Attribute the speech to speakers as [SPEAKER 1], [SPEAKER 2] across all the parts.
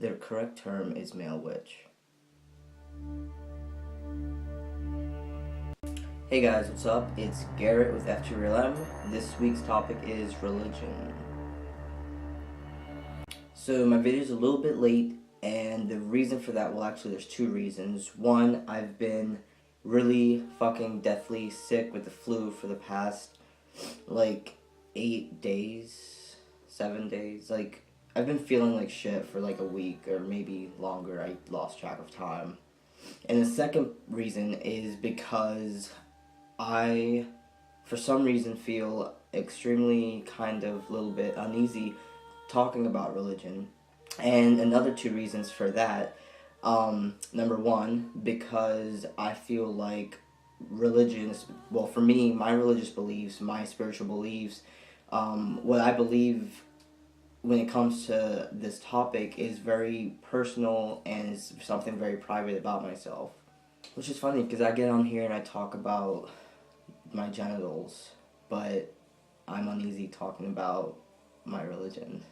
[SPEAKER 1] The correct term is male witch. Hey guys, what's up? It's Garrett with F2RLM. This week's topic is religion. So my video is a little bit late, and the reason for that, well actually there's two reasons. One, I've been really fucking deathly sick with the flu for the past, 8 days, 7 days. I've been feeling like shit for a week or maybe longer. I lost track of time. And the second reason is because I, for some reason, feel extremely little bit uneasy talking about religion. And another two reasons for that, number one, because I feel like religion, well, for me, my religious beliefs, my spiritual beliefs, what I believe when it comes to this topic is very personal and is something very private about myself. Which is funny because I get on here and I talk about my genitals, but I'm uneasy talking about my religion.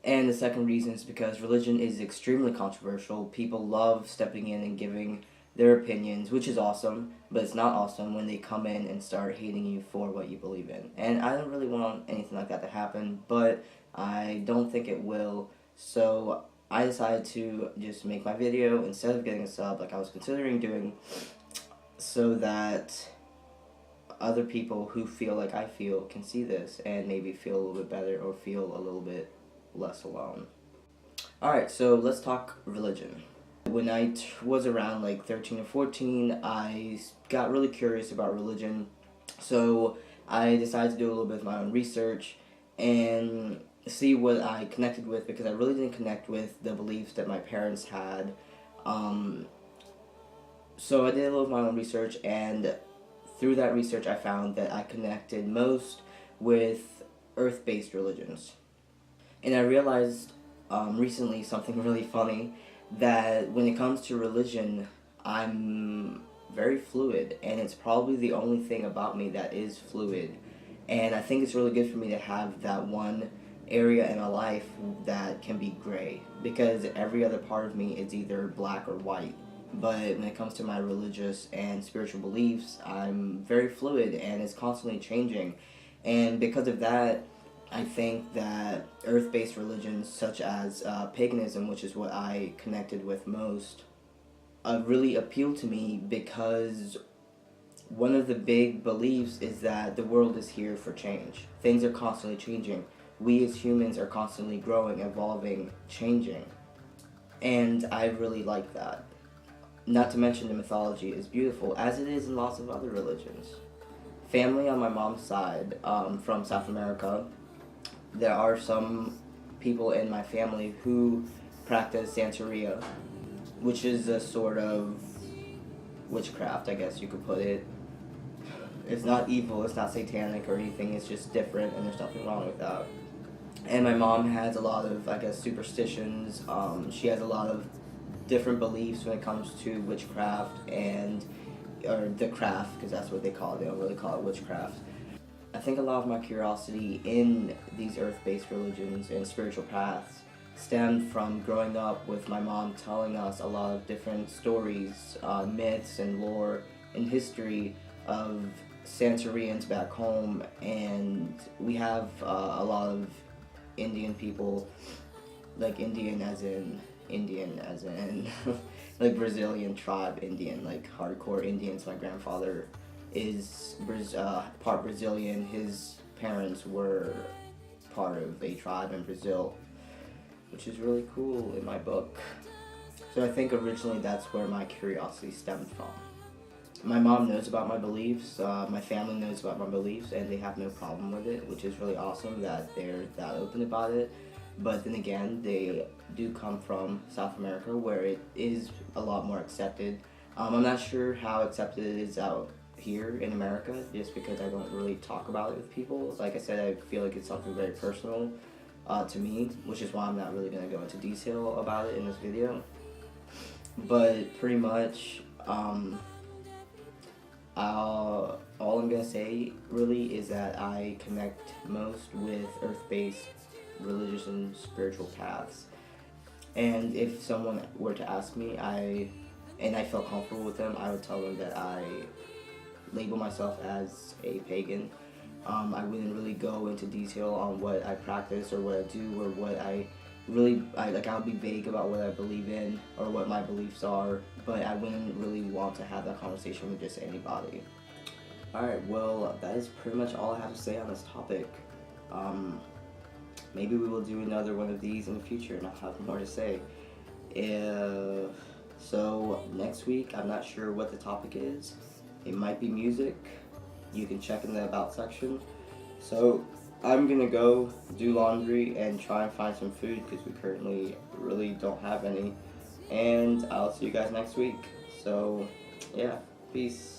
[SPEAKER 1] And the second reason is because religion is extremely controversial. People love stepping in and giving their opinions, which is awesome, but it's not awesome when they come in and start hating you for what you believe in. And I don't really want anything like that to happen, but I don't think it will. So I decided to just make my video instead of getting a sub like I was considering doing, so that other people who feel like I feel can see this and maybe feel a little bit better or feel a little bit less alone. Alright, so let's talk religion. When I was around 13 or 14, I got really curious about religion, so I decided to do a little bit of my own research and see what I connected with, because I really didn't connect with the beliefs that my parents had. So I did a little of my own research, and through that research I found that I connected most with earth-based religions. And I realized recently something really funny, that when it comes to religion, I'm very fluid, and it's probably the only thing about me that is fluid. And I think it's really good for me to have that one area in my life that can be gray, because every other part of me is either black or white. But when it comes to my religious and spiritual beliefs, I'm very fluid and it's constantly changing. And because of that, I think that earth-based religions such as paganism, which is what I connected with most, really appealed to me, because one of the big beliefs is that the world is here for change. Things are constantly changing. We as humans are constantly growing, evolving, changing. And I really like that. Not to mention the mythology is beautiful, as it is in lots of other religions. Family on my mom's side, from South America, there are some people in my family who practice Santeria, which is a sort of witchcraft, I guess you could put it. It's not evil, it's not satanic or anything, it's just different, and there's nothing wrong with that. And my mom has a lot of, I guess, superstitions. She has a lot of different beliefs when it comes to witchcraft or the craft, because that's what they call it. They don't really call it witchcraft. I think a lot of my curiosity in these earth-based religions and spiritual paths stemmed from growing up with my mom telling us a lot of different stories, myths and lore and history of Santerians back home. And we have a lot of Indian people, like Indian as in like Brazilian tribe Indian, like hardcore Indians. My grandfather is part Brazilian. His parents were part of a tribe in Brazil, which is really cool in my book. So I think originally that's where my curiosity stemmed from. My mom knows about my beliefs, my family knows about my beliefs, and they have no problem with it, which is really awesome that they're that open about it. But then again, they do come from South America, where it is a lot more accepted. I'm not sure how accepted it is out here in America, just because I don't really talk about it with people. Like I said, I feel like it's something very personal to me, which is why I'm not really going to go into detail about it in this video. But pretty much, all I'm going to say really is that I connect most with earth-based religious and spiritual paths. And if someone were to ask me, and I felt comfortable with them, I would tell them that I label myself as a pagan. I wouldn't really go into detail on what I practice or what I do or what I'll be vague about what I believe in or what my beliefs are, but I wouldn't really want to have that conversation with just anybody. Alright, well, that is pretty much all I have to say on this topic. Maybe we will do another one of these in the future and I'll have more to say. So next week, I'm not sure what the topic is. It might be music. You can check in the About section. So I'm gonna go do laundry and try and find some food because we currently really don't have any. And I'll see you guys next week. So yeah, peace.